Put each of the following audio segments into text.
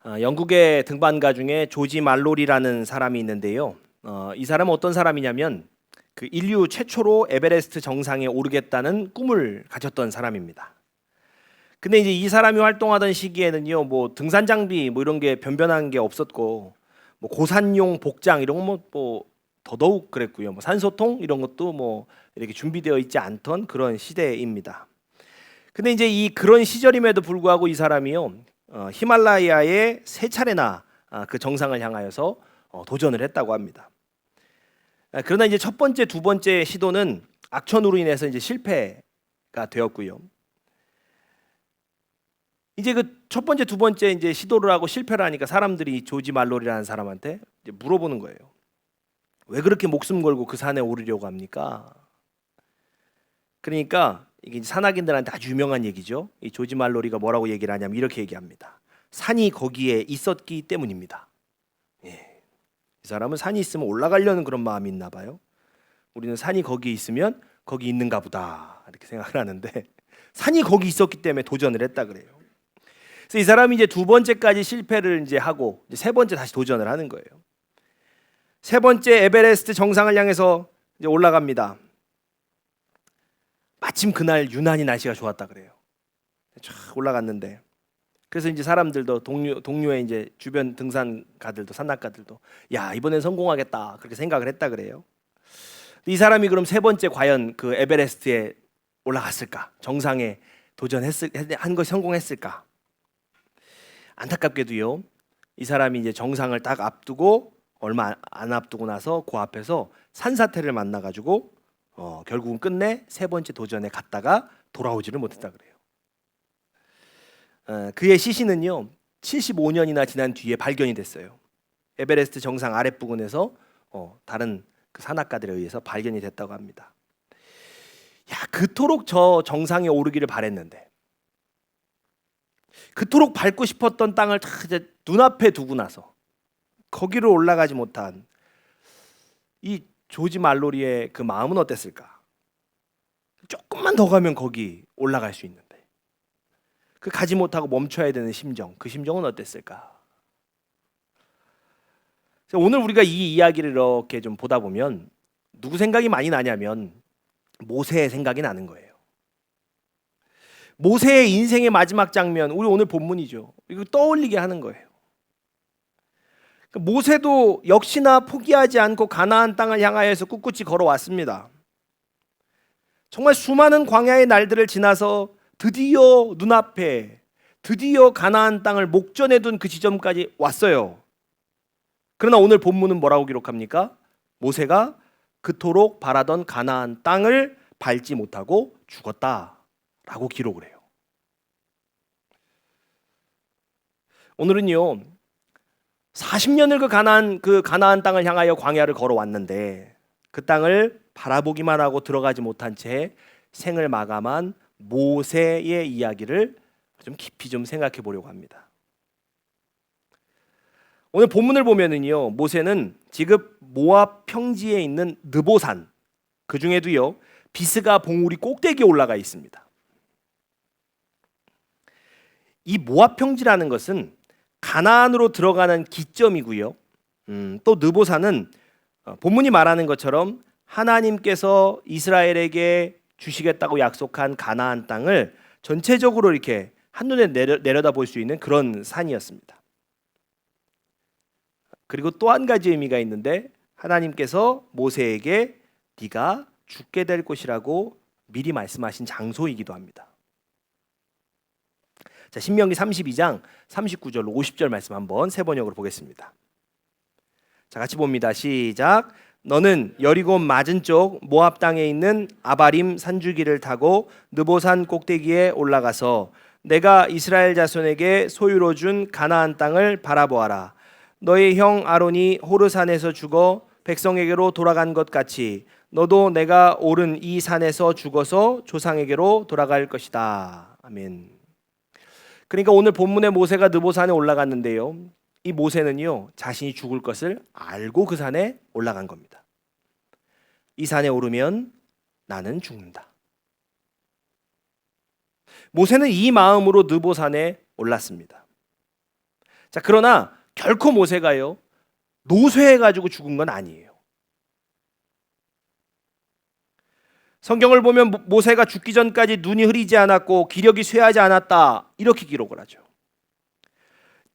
영국의 등반가 중에 조지 말로리라는 사람이 있는데요. 이 사람은 어떤 사람이냐면 그 인류 최초로 에베레스트 정상에 오르겠다는 꿈을 가졌던 사람입니다. 근데 이제 이 사람이 활동하던 시기에는요, 뭐 등산 장비 뭐 이런 게 변변한 게 없었고, 뭐 고산용 복장 이런 거 뭐 더더욱 그랬고요. 뭐 산소통 이런 것도 뭐 이렇게 준비되어 있지 않던 그런 시대입니다. 근데 이제 이 그런 시절임에도 불구하고 이 사람이요, 히말라야에 세 차례나 그 정상을 향하여서 도전을 했다고 합니다. 그러나 이제 첫 번째, 두 번째 시도는 악천후로 인해서 이제 실패가 되었고요. 이제 그 첫 번째, 두 번째 이제 시도를 하고 실패를 하니까 사람들이 조지 말로리라는 사람한테 이제 물어보는 거예요. 왜 그렇게 목숨 걸고 그 산에 오르려고 합니까? 그러니까 이게 산악인들한테 아주 유명한 얘기죠. 이 조지 말로리가 뭐라고 얘기를 하냐면 이렇게 얘기합니다. 산이 거기에 있었기 때문입니다. 예. 이 사람은 산이 있으면 올라가려는 그런 마음이 있나 봐요. 우리는 산이 거기 있으면 거기 있는가 보다 이렇게 생각을 하는데 산이 거기 있었기 때문에 도전을 했다 그래요. 그래서 이 사람이 이제 두 번째까지 실패를 이제 하고 이제 세 번째 다시 도전을 하는 거예요. 세 번째 에베레스트 정상을 향해서 이제 올라갑니다. 마침 그날 유난히 날씨가 좋았다 그래요. 쫙 올라갔는데 그래서 이제 사람들도 동료의 이제 주변 등산가들도 산악가들도 야 이번엔 성공하겠다 그렇게 생각을 했다 그래요. 이 사람이 그럼 세 번째 과연 그 에베레스트에 올라갔을까? 정상에 한 것이 성공했을까? 안타깝게도요. 이 사람이 이제 정상을 딱 앞두고 얼마 안 앞두고 나서 그 앞에서 산사태를 만나가지고 결국은 끝내 세 번째 도전에 갔다가 돌아오지를 못했다 그래요. 그의 시신은요 75년이나 지난 뒤에 발견이 됐어요. 에베레스트 정상 아랫부근에서 다른 그 산악가들에 의해서 발견이 됐다고 합니다. 야, 그토록 저 정상에 오르기를 바랬는데 그토록 밟고 싶었던 땅을 다 이제 눈앞에 두고 나서 거기로 올라가지 못한 이 조지 말로리의 그 마음은 어땠을까? 조금만 더 가면 거기 올라갈 수 있는데 그 가지 못하고 멈춰야 되는 심정, 그 심정은 어땠을까? 오늘 우리가 이 이야기를 이렇게 좀 보다 보면 누구 생각이 많이 나냐면 모세의 생각이 나는 거예요. 모세의 인생의 마지막 장면, 우리 오늘 본문이죠. 이거 떠올리게 하는 거예요. 모세도 역시나 포기하지 않고 가나안 땅을 향하여서 꿋꿋이 걸어왔습니다. 정말 수많은 광야의 날들을 지나서 드디어 눈앞에 드디어 가나안 땅을 목전에 둔 그 지점까지 왔어요. 그러나 오늘 본문은 뭐라고 기록합니까? 모세가 그토록 바라던 가나안 땅을 밟지 못하고 죽었다라고 기록을 해요. 오늘은요 40년을 그 가나안 땅을 향하여 광야를 걸어왔는데 그 땅을 바라보기만 하고 들어가지 못한 채 생을 마감한 모세의 이야기를 좀 깊이 좀 생각해 보려고 합니다. 오늘 본문을 보면은요 모세는 지금 모압 평지에 있는 느보산, 그 중에도요 비스가 봉우리 꼭대기에 올라가 있습니다. 이 모압 평지라는 것은 가나안으로 들어가는 기점이고요. 또 느보산은 본문이 말하는 것처럼 하나님께서 이스라엘에게 주시겠다고 약속한 가나안 땅을 전체적으로 이렇게 한눈에 내려다 볼 수 있는 그런 산이었습니다. 그리고 또 한 가지 의미가 있는데 하나님께서 모세에게 네가 죽게 될 곳이라고 미리 말씀하신 장소이기도 합니다. 자, 신명기 32장 39절 50절 말씀 한번 세 번역으로 보겠습니다. 자, 같이 봅니다. 시작. 너는 여리고 맞은쪽 모압 땅에 있는 아바림 산줄기를 타고 느보산 꼭대기에 올라가서 내가 이스라엘 자손에게 소유로 준 가나안 땅을 바라보아라. 너의 형 아론이 호르산에서 죽어 백성에게로 돌아간 것 같이 너도 내가 오른 이 산에서 죽어서 조상에게로 돌아갈 것이다. 아멘. 그러니까 오늘 본문의 모세가 느보산에 올라갔는데요. 이 모세는요 자신이 죽을 것을 알고 그 산에 올라간 겁니다. 이 산에 오르면 나는 죽는다. 모세는 이 마음으로 느보산에 올랐습니다. 자, 그러나 결코 모세가요 노쇠해가지고 죽은 건 아니에요. 성경을 보면 모세가 죽기 전까지 눈이 흐리지 않았고 기력이 쇠하지 않았다 이렇게 기록을 하죠.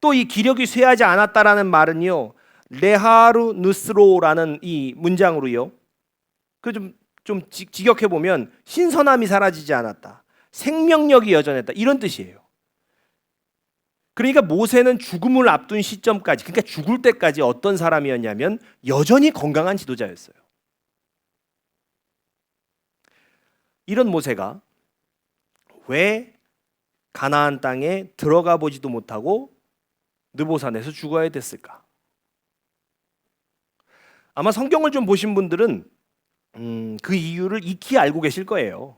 또 이 기력이 쇠하지 않았다라는 말은요 레하루 느스로라는 이 문장으로요 그 좀 직역해 보면 신선함이 사라지지 않았다, 생명력이 여전했다 이런 뜻이에요. 그러니까 모세는 죽음을 앞둔 시점까지, 그러니까 죽을 때까지 어떤 사람이었냐면 여전히 건강한 지도자였어요. 이런 모세가 왜 가나안 땅에 들어가 보지도 못하고 느보산에서 죽어야 됐을까? 아마 성경을 좀 보신 분들은 그 이유를 익히 알고 계실 거예요.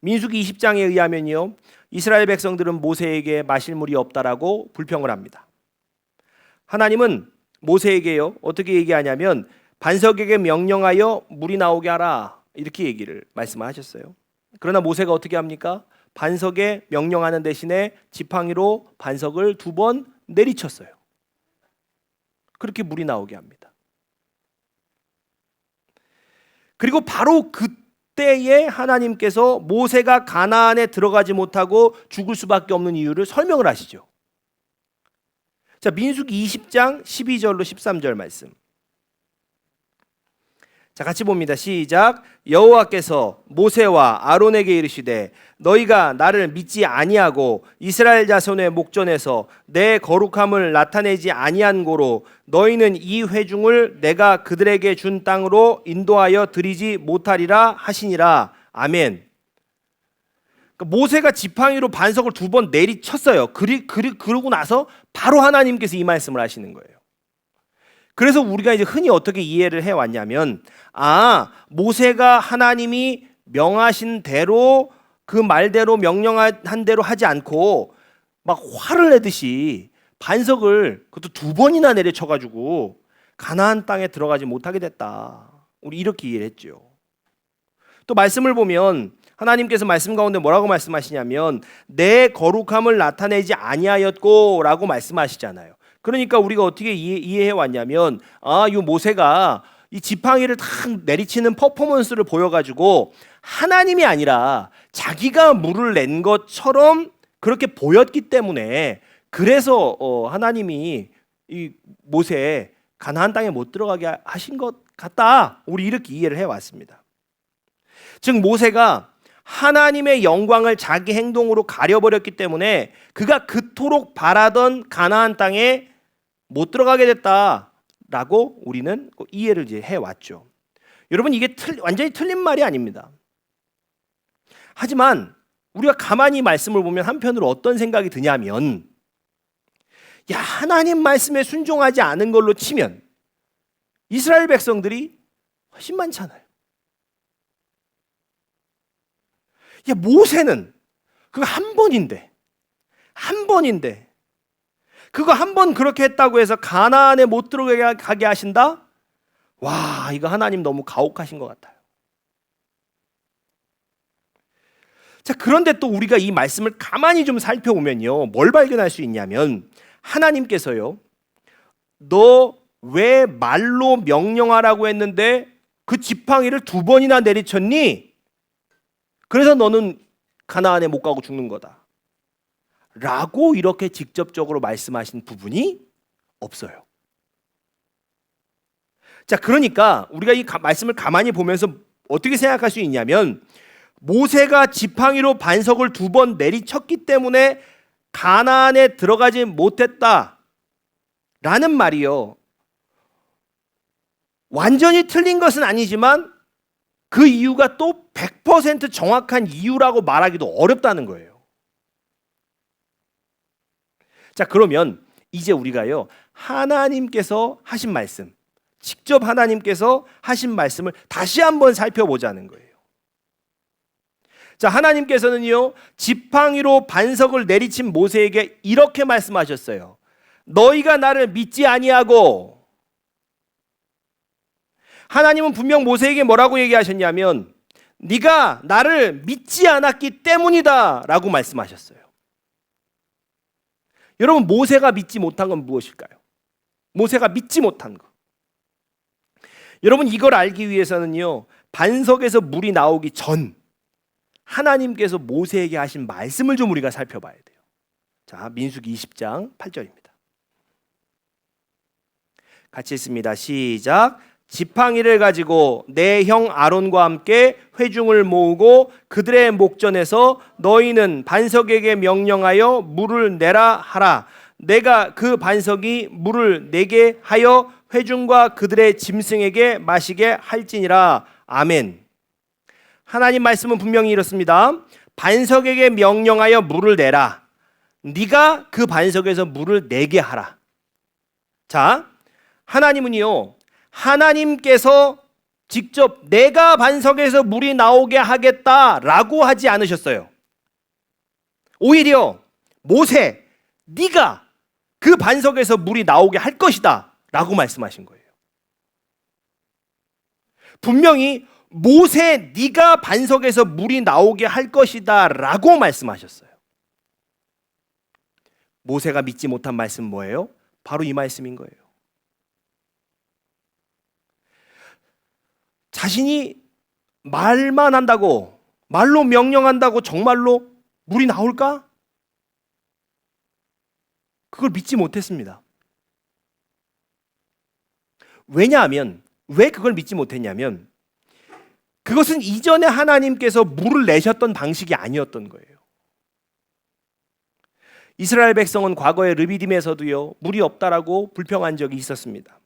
민수기 20장에 의하면요 이스라엘 백성들은 모세에게 마실 물이 없다라고 불평을 합니다. 하나님은 모세에게요 어떻게 얘기하냐면 반석에게 명령하여 물이 나오게 하라 이렇게 얘기를 말씀하셨어요. 그러나 모세가 어떻게 합니까? 반석에 명령하는 대신에 지팡이로 반석을 2번 내리쳤어요. 그렇게 물이 나오게 합니다. 그리고 바로 그때에 하나님께서 모세가 가나안에 들어가지 못하고 죽을 수밖에 없는 이유를 설명을 하시죠. 자, 민수기 20장 12절로 13절 말씀. 자, 같이 봅니다. 시작. 여호와께서 모세와 아론에게 이르시되 너희가 나를 믿지 아니하고 이스라엘 자손의 목전에서 내 거룩함을 나타내지 아니한 고로 너희는 이 회중을 내가 그들에게 준 땅으로 인도하여 드리지 못하리라 하시니라. 아멘. 그러니까 모세가 지팡이로 반석을 2번 내리쳤어요. 그러고 나서 바로 하나님께서 이 말씀을 하시는 거예요. 그래서 우리가 이제 흔히 어떻게 이해를 해왔냐면 모세가 하나님이 명하신 대로 그 말대로 명령한 대로 하지 않고 막 화를 내듯이 반석을 그것도 2번이나 내려쳐가지고 가나안 땅에 들어가지 못하게 됐다. 우리 이렇게 이해를 했죠. 또 말씀을 보면 하나님께서 말씀 가운데 뭐라고 말씀하시냐면 내 거룩함을 나타내지 아니하였고 라고 말씀하시잖아요. 그러니까 우리가 어떻게 이해해 왔냐면 이 모세가 이 지팡이를 탁 내리치는 퍼포먼스를 보여가지고 하나님이 아니라 자기가 물을 낸 것처럼 그렇게 보였기 때문에 그래서 하나님이 이 모세 가나안 땅에 못 들어가게 하신 것 같다. 우리 이렇게 이해를 해왔습니다. 즉 모세가 하나님의 영광을 자기 행동으로 가려버렸기 때문에 그가 그토록 바라던 가나안 땅에 못 들어가게 됐다라고 우리는 이해를 이제 해왔죠. 여러분 이게 완전히 틀린 말이 아닙니다. 하지만 우리가 가만히 말씀을 보면 한편으로 어떤 생각이 드냐면 하나님 말씀에 순종하지 않은 걸로 치면 이스라엘 백성들이 훨씬 많잖아요. 모세는 그거 한 번인데 그거 한 번 그렇게 했다고 해서 가나안에 못 들어가게 하신다? 와, 이거 하나님 너무 가혹하신 것 같아요. 자, 그런데 또 우리가 이 말씀을 가만히 좀 살펴보면요 뭘 발견할 수 있냐면 하나님께서요 너 왜 말로 명령하라고 했는데 그 지팡이를 2번이나 내리쳤니? 그래서 너는 가나안에 못 가고 죽는 거다 라고 이렇게 직접적으로 말씀하신 부분이 없어요. 자, 그러니까 우리가 이 말씀을 가만히 보면서 어떻게 생각할 수 있냐면 모세가 지팡이로 반석을 2번 내리쳤기 때문에 가나안에 들어가지 못했다 라는 말이요 완전히 틀린 것은 아니지만 그 이유가 또 100% 정확한 이유라고 말하기도 어렵다는 거예요. 자, 그러면 이제 우리가요 하나님께서 하신 말씀, 직접 하나님께서 하신 말씀을 다시 한번 살펴보자는 거예요. 자, 하나님께서는요 지팡이로 반석을 내리친 모세에게 이렇게 말씀하셨어요. 너희가 나를 믿지 아니하고. 하나님은 분명 모세에게 뭐라고 얘기하셨냐면 네가 나를 믿지 않았기 때문이다 라고 말씀하셨어요. 여러분, 모세가 믿지 못한 건 무엇일까요? 모세가 믿지 못한 것. 여러분, 이걸 알기 위해서는요, 반석에서 물이 나오기 전 하나님께서 모세에게 하신 말씀을 좀 우리가 살펴봐야 돼요. 자, 민수기 20장 8절입니다. 같이 읽습니다. 시작. 지팡이를 가지고 내 형 아론과 함께 회중을 모으고 그들의 목전에서 너희는 반석에게 명령하여 물을 내라 하라. 내가 그 반석이 물을 내게 하여 회중과 그들의 짐승에게 마시게 할지니라. 아멘. 하나님 말씀은 분명히 이렇습니다. 반석에게 명령하여 물을 내라. 네가 그 반석에서 물을 내게 하라. 자, 하나님은요, 하나님께서 직접 내가 반석에서 물이 나오게 하겠다라고 하지 않으셨어요. 오히려 모세, 네가 그 반석에서 물이 나오게 할 것이다 라고 말씀하신 거예요. 분명히 모세, 네가 반석에서 물이 나오게 할 것이다 라고 말씀하셨어요. 모세가 믿지 못한 말씀 뭐예요? 바로 이 말씀인 거예요. 자신이 말만 한다고, 말로 명령한다고 정말로 물이 나올까? 그걸 믿지 못했습니다. 왜냐하면, 왜 그걸 믿지 못했냐면, 그것은 이전에 하나님께서 물을 내셨던 방식이 아니었던 거예요. 이스라엘 백성은 과거에 르비딤에서도요, 물이 없다라고 불평한 적이 있었습니다.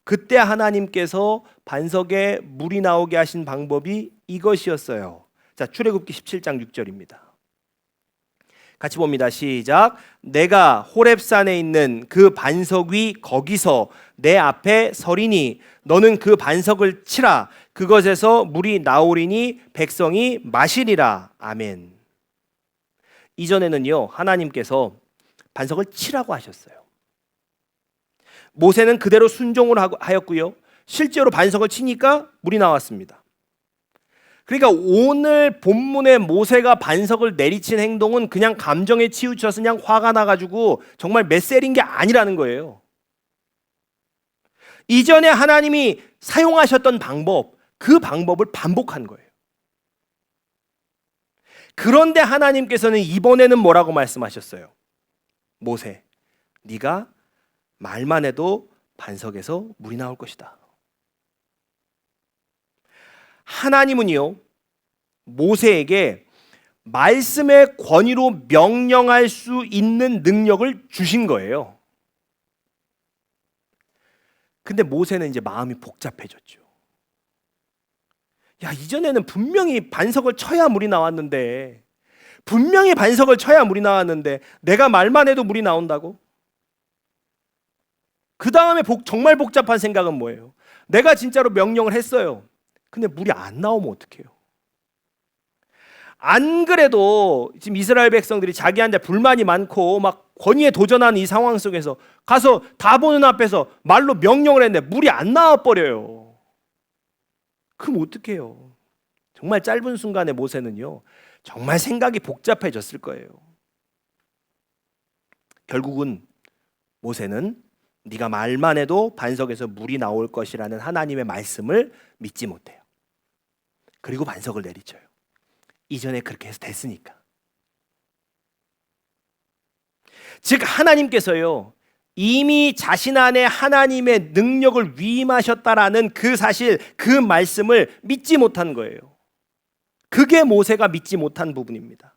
그때 하나님께서 반석에 물이 나오게 하신 방법이 이것이었어요. 자, 출애굽기 17장 6절입니다. 같이 봅니다. 시작. 내가 호렙산에 있는 그 반석 위 거기서 내 앞에 서리니 너는 그 반석을 치라. 그것에서 물이 나오리니 백성이 마시리라. 아멘. 이전에는요, 하나님께서 반석을 치라고 하셨어요. 모세는 그대로 순종을 하였고요, 실제로 반석을 치니까 물이 나왔습니다. 그러니까 오늘 본문의 모세가 반석을 내리친 행동은 그냥 감정에 치우쳐서 그냥 화가 나가지고 정말 맷셀인 게 아니라는 거예요. 이전에 하나님이 사용하셨던 방법, 그 방법을 반복한 거예요. 그런데 하나님께서는 이번에는 뭐라고 말씀하셨어요? 모세, 네가 말만 해도 반석에서 물이 나올 것이다. 하나님은요, 모세에게 말씀의 권위로 명령할 수 있는 능력을 주신 거예요. 근데 모세는 이제 마음이 복잡해졌죠. 야, 이전에는 분명히 반석을 쳐야 물이 나왔는데, 분명히 반석을 쳐야 물이 나왔는데 내가 말만 해도 물이 나온다고? 그 다음에 정말 복잡한 생각은 뭐예요? 내가 진짜로 명령을 했어요. 근데 물이 안 나오면 어떡해요? 안 그래도 지금 이스라엘 백성들이 자기한테 불만이 많고 막 권위에 도전하는 이 상황 속에서 가서 다 보는 앞에서 말로 명령을 했는데 물이 안 나와버려요. 그럼 어떡해요? 정말 짧은 순간에 모세는요, 정말 생각이 복잡해졌을 거예요. 결국은 모세는 네가 말만 해도 반석에서 물이 나올 것이라는 하나님의 말씀을 믿지 못해요. 그리고 반석을 내리쳐요. 이전에 그렇게 해서 됐으니까. 즉 하나님께서요, 이미 자신 안에 하나님의 능력을 위임하셨다라는 그 사실, 그 말씀을 믿지 못한 거예요. 그게 모세가 믿지 못한 부분입니다.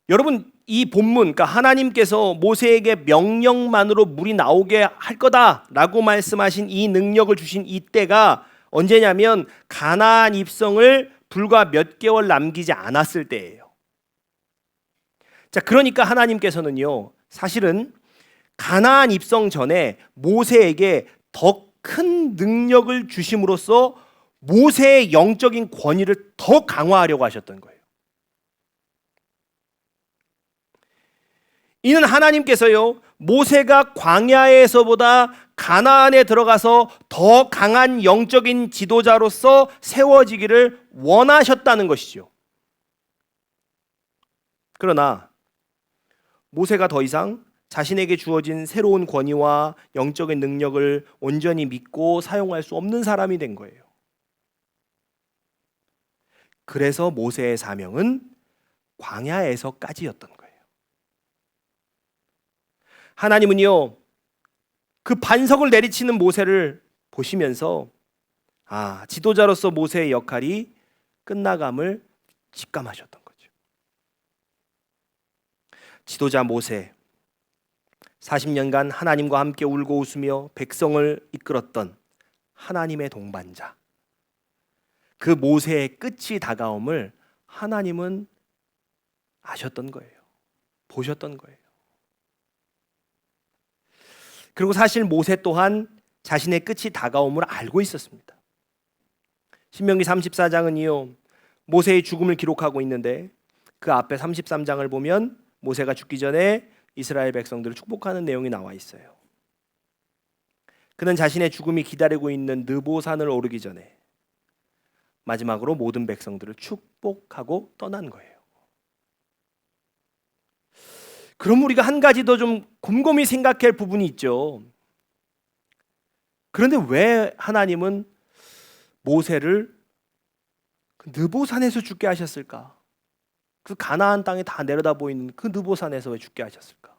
여러분, 이 본문, 그러니까 하나님께서 모세에게 명령만으로 물이 나오게 할 거다라고 말씀하신 이 능력을 주신 이때가 언제냐면 가나안 입성을 불과 몇 개월 남기지 않았을 때예요. 자, 그러니까 하나님께서는요, 사실은 가나안 입성 전에 모세에게 더 큰 능력을 주심으로써 모세의 영적인 권위를 더 강화하려고 하셨던 거예요. 이는 하나님께서요, 모세가 광야에서보다 가나안에 들어가서 더 강한 영적인 지도자로서 세워지기를 원하셨다는 것이죠. 그러나 모세가 더 이상 자신에게 주어진 새로운 권위와 영적인 능력을 온전히 믿고 사용할 수 없는 사람이 된 거예요. 그래서 모세의 사명은 광야에서까지였던 거예요. 하나님은요, 그 반석을 내리치는 모세를 보시면서 지도자로서 모세의 역할이 끝나감을 직감하셨던 거죠. 지도자 모세, 40년간 하나님과 함께 울고 웃으며 백성을 이끌었던 하나님의 동반자, 그 모세의 끝이 다가옴을 하나님은 아셨던 거예요. 보셨던 거예요. 그리고 사실 모세 또한 자신의 끝이 다가옴을 알고 있었습니다. 신명기 34장은요, 모세의 죽음을 기록하고 있는데 그 앞에 33장을 보면 모세가 죽기 전에 이스라엘 백성들을 축복하는 내용이 나와 있어요. 그는 자신의 죽음이 기다리고 있는 느보산을 오르기 전에 마지막으로 모든 백성들을 축복하고 떠난 거예요. 그럼 우리가 한 가지 더 좀 곰곰이 생각할 부분이 있죠. 그런데 왜 하나님은 모세를 느보산에서 죽게 하셨을까? 그 가나안 땅에 다 내려다 보이는 그 느보산에서 왜 죽게 하셨을까?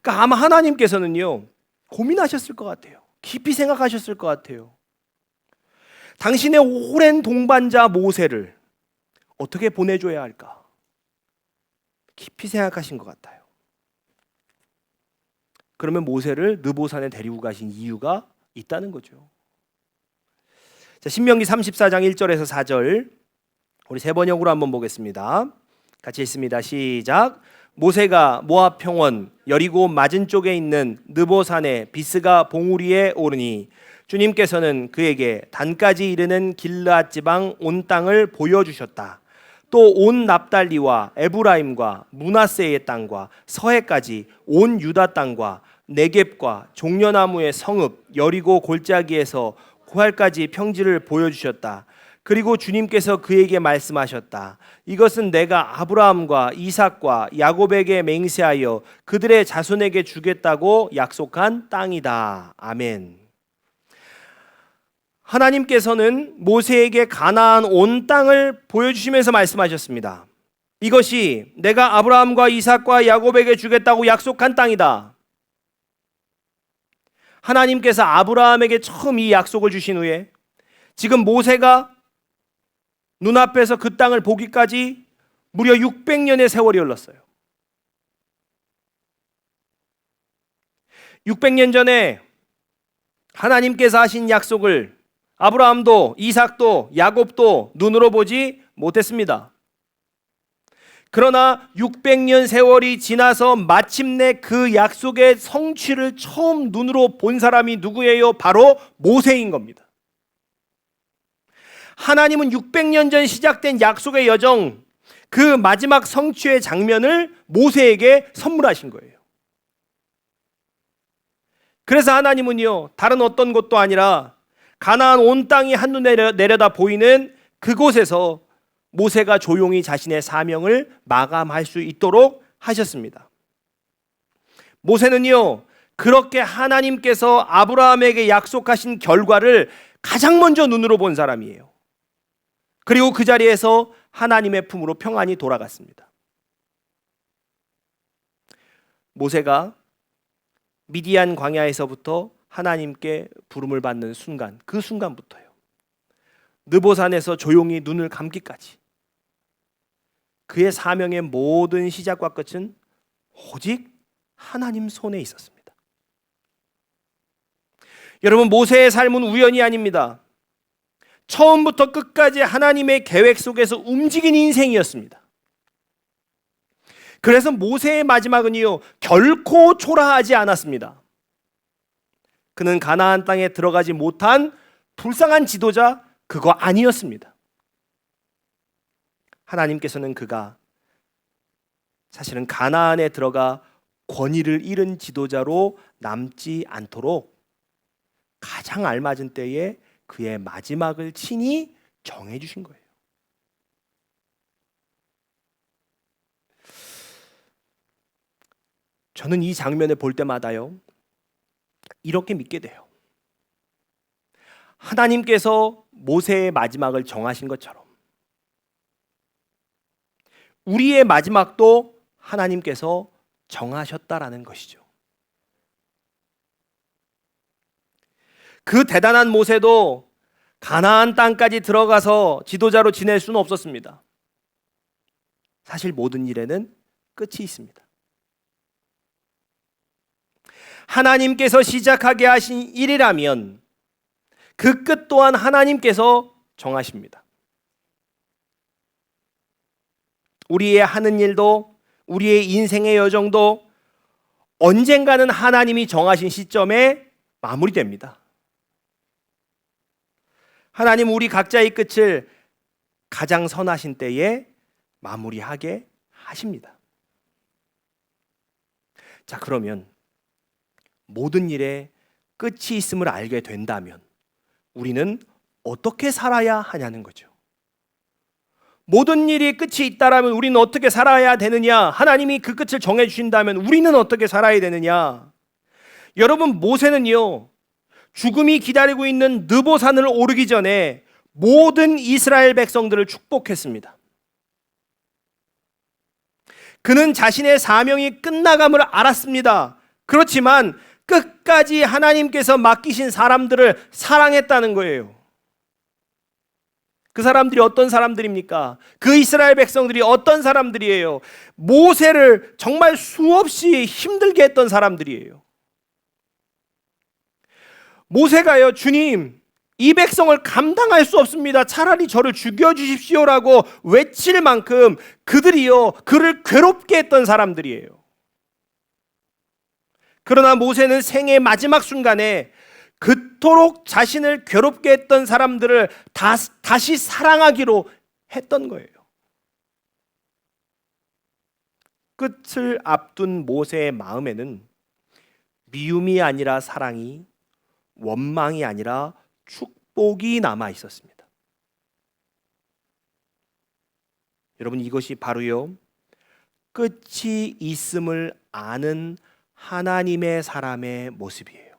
그러니까 아마 하나님께서는요, 고민하셨을 것 같아요. 깊이 생각하셨을 것 같아요. 당신의 오랜 동반자 모세를 어떻게 보내줘야 할까? 깊이 생각하신 것 같아요. 그러면 모세를 느보산에 데리고 가신 이유가 있다는 거죠. 자, 신명기 34장 1절에서 4절 우리 세 번역으로 한번 보겠습니다. 같이 읽습니다. 시작. 모세가 모압 평원 여리고 맞은쪽에 있는 느보산의 비스가 봉우리에 오르니 주님께서는 그에게 단까지 이르는 길르앗 지방 온 땅을 보여주셨다. 또 온 납달리와 에브라임과 므낫세의 땅과 서해까지 온 유다 땅과 네겝과 종려나무의 성읍 여리고 골짜기에서 고할까지 평지를 보여주셨다. 그리고 주님께서 그에게 말씀하셨다. 이것은 내가 아브라함과 이삭과 야곱에게 맹세하여 그들의 자손에게 주겠다고 약속한 땅이다. 아멘. 하나님께서는 모세에게 가나안 온 땅을 보여주시면서 말씀하셨습니다. 이것이 내가 아브라함과 이삭과 야곱에게 주겠다고 약속한 땅이다. 하나님께서 아브라함에게 처음 이 약속을 주신 후에 지금 모세가 눈앞에서 그 땅을 보기까지 무려 600년의 세월이 흘렀어요. 600년 전에 하나님께서 하신 약속을 아브라함도 이삭도 야곱도 눈으로 보지 못했습니다. 그러나 600년 세월이 지나서 마침내 그 약속의 성취를 처음 눈으로 본 사람이 누구예요? 바로 모세인 겁니다. 하나님은 600년 전 시작된 약속의 여정, 그 마지막 성취의 장면을 모세에게 선물하신 거예요. 그래서 하나님은요, 다른 어떤 곳도 아니라 가나안 온 땅이 한눈에 내려다 보이는 그곳에서 모세가 조용히 자신의 사명을 마감할 수 있도록 하셨습니다. 모세는요, 그렇게 하나님께서 아브라함에게 약속하신 결과를 가장 먼저 눈으로 본 사람이에요. 그리고 그 자리에서 하나님의 품으로 평안히 돌아갔습니다. 모세가 미디안 광야에서부터 하나님께 부름을 받는 순간, 그 순간부터요, 느보산에서 조용히 눈을 감기까지 그의 사명의 모든 시작과 끝은 오직 하나님 손에 있었습니다. 여러분, 모세의 삶은 우연이 아닙니다. 처음부터 끝까지 하나님의 계획 속에서 움직인 인생이었습니다. 그래서 모세의 마지막은요, 결코 초라하지 않았습니다. 그는 가나안 땅에 들어가지 못한 불쌍한 지도자, 그거 아니었습니다. 하나님께서는 그가 사실은 가나안에 들어가 권위를 잃은 지도자로 남지 않도록 가장 알맞은 때에 그의 마지막을 친히 정해 주신 거예요. 저는 이 장면을 볼 때마다요, 이렇게 믿게 돼요. 하나님께서 모세의 마지막을 정하신 것처럼 우리의 마지막도 하나님께서 정하셨다라는 것이죠. 그 대단한 모세도 가나안 땅까지 들어가서 지도자로 지낼 수는 없었습니다. 사실 모든 일에는 끝이 있습니다. 하나님께서 시작하게 하신 일이라면 그 끝 또한 하나님께서 정하십니다. 우리의 하는 일도, 우리의 인생의 여정도 언젠가는 하나님이 정하신 시점에 마무리됩니다. 하나님 우리 각자의 끝을 가장 선하신 때에 마무리하게 하십니다. 자, 그러면 모든 일에 끝이 있음을 알게 된다면 우리는 어떻게 살아야 하냐는 거죠. 모든 일이 끝이 있다라면 우리는 어떻게 살아야 되느냐? 하나님이 그 끝을 정해 주신다면 우리는 어떻게 살아야 되느냐? 여러분, 모세는요, 죽음이 기다리고 있는 느보산을 오르기 전에 모든 이스라엘 백성들을 축복했습니다. 그는 자신의 사명이 끝나감을 알았습니다. 그렇지만 끝까지 하나님께서 맡기신 사람들을 사랑했다는 거예요. 그 사람들이 어떤 사람들입니까? 그 이스라엘 백성들이 어떤 사람들이에요? 모세를 정말 수없이 힘들게 했던 사람들이에요. 모세가요, 주님, 이 백성을 감당할 수 없습니다. 차라리 저를 죽여주십시오라고 외칠 만큼 그들이요, 그를 괴롭게 했던 사람들이에요. 그러나 모세는 생의 마지막 순간에 그토록 자신을 괴롭게 했던 사람들을 다시 사랑하기로 했던 거예요. 끝을 앞둔 모세의 마음에는 미움이 아니라 사랑이, 원망이 아니라 축복이 남아 있었습니다. 여러분, 이것이 바로요, 끝이 있음을 아는 하나님의 사람의 모습이에요.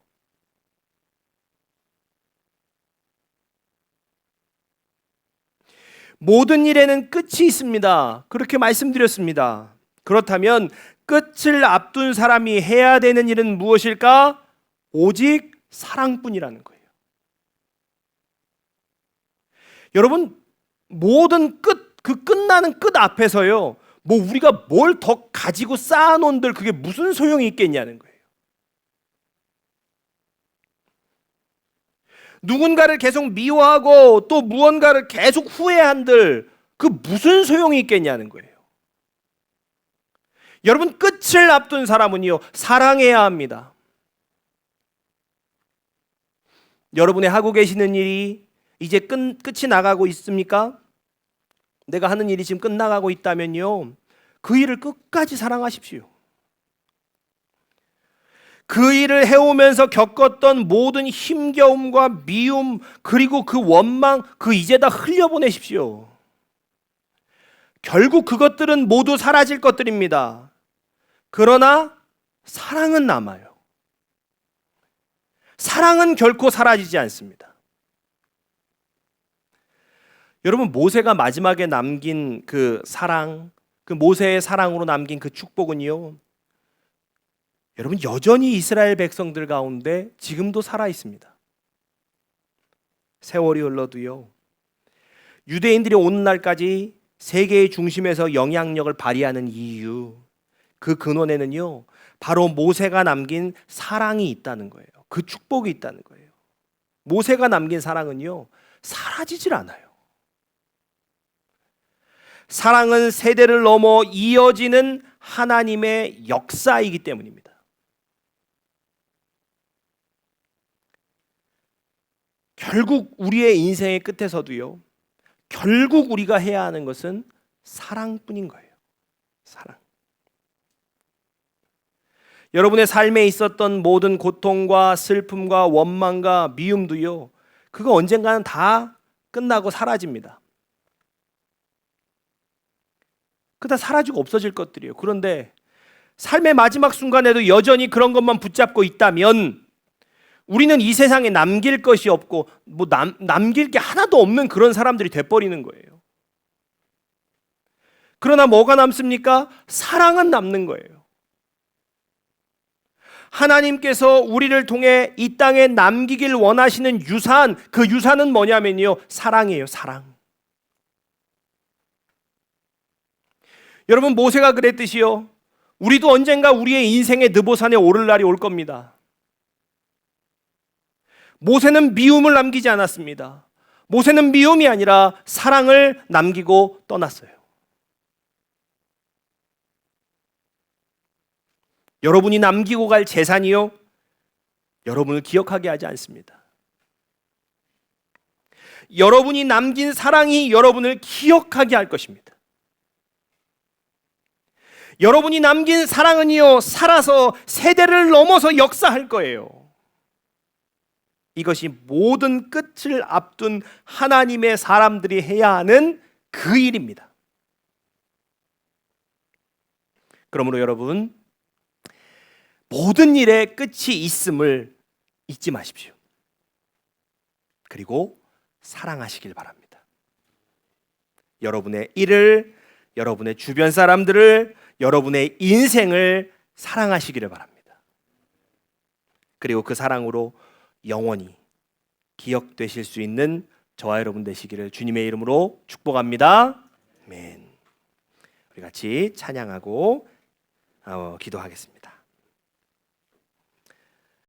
모든 일에는 끝이 있습니다. 그렇게 말씀드렸습니다. 그렇다면 끝을 앞둔 사람이 해야 되는 일은 무엇일까? 오직 사랑뿐이라는 거예요. 여러분, 모든 그 끝나는 끝 앞에서요, 뭐 우리가 뭘 더 가지고 쌓아놓은들 그게 무슨 소용이 있겠냐는 거예요. 누군가를 계속 미워하고 또 무언가를 계속 후회한들 그 무슨 소용이 있겠냐는 거예요. 여러분, 끝을 앞둔 사람은요, 사랑해야 합니다. 여러분의 하고 계시는 일이 이제 끝이 나가고 있습니까? 내가 하는 일이 지금 끝나가고 있다면요, 그 일을 끝까지 사랑하십시오. 그 일을 해오면서 겪었던 모든 힘겨움과 미움, 그리고 그 원망, 그 이제 다 흘려보내십시오. 결국 그것들은 모두 사라질 것들입니다. 그러나 사랑은 남아요. 사랑은 결코 사라지지 않습니다. 여러분, 모세가 마지막에 남긴 그 사랑, 그 모세의 사랑으로 남긴 그 축복은요, 여러분, 여전히 이스라엘 백성들 가운데 지금도 살아 있습니다. 세월이 흘러도요, 유대인들이 오는 날까지 세계의 중심에서 영향력을 발휘하는 이유, 그 근원에는요, 바로 모세가 남긴 사랑이 있다는 거예요. 그 축복이 있다는 거예요. 모세가 남긴 사랑은요, 사라지질 않아요. 사랑은 세대를 넘어 이어지는 하나님의 역사이기 때문입니다. 결국 우리의 인생의 끝에서도요, 결국 우리가 해야 하는 것은 사랑뿐인 거예요. 사랑. 여러분의 삶에 있었던 모든 고통과 슬픔과 원망과 미움도요, 그거 언젠가는 다 끝나고 사라집니다. 그다 사라지고 없어질 것들이에요. 그런데 삶의 마지막 순간에도 여전히 그런 것만 붙잡고 있다면 우리는 이 세상에 남길 것이 없고 남길 게 하나도 없는 그런 사람들이 돼버리는 거예요. 그러나 뭐가 남습니까? 사랑은 남는 거예요. 하나님께서 우리를 통해 이 땅에 남기길 원하시는 유산, 그 유산은 뭐냐면요, 사랑이에요. 사랑. 여러분, 모세가 그랬듯이요, 우리도 언젠가 우리의 인생의 느보산에 오를 날이 올 겁니다. 모세는 미움을 남기지 않았습니다. 모세는 미움이 아니라 사랑을 남기고 떠났어요. 여러분이 남기고 갈 재산이요, 여러분을 기억하게 하지 않습니다. 여러분이 남긴 사랑이 여러분을 기억하게 할 것입니다. 여러분이 남긴 사랑은요, 살아서 세대를 넘어서 역사할 거예요. 이것이 모든 끝을 앞둔 하나님의 사람들이 해야 하는 그 일입니다. 그러므로 여러분, 모든 일에 끝이 있음을 잊지 마십시오. 그리고 사랑하시길 바랍니다. 여러분의 일을, 여러분의 주변 사람들을, 여러분의 인생을 사랑하시기를 바랍니다. 그리고 그 사랑으로 영원히 기억되실 수 있는 저와 여러분 되시기를 주님의 이름으로 축복합니다. 아멘. 우리 같이 찬양하고 기도하겠습니다.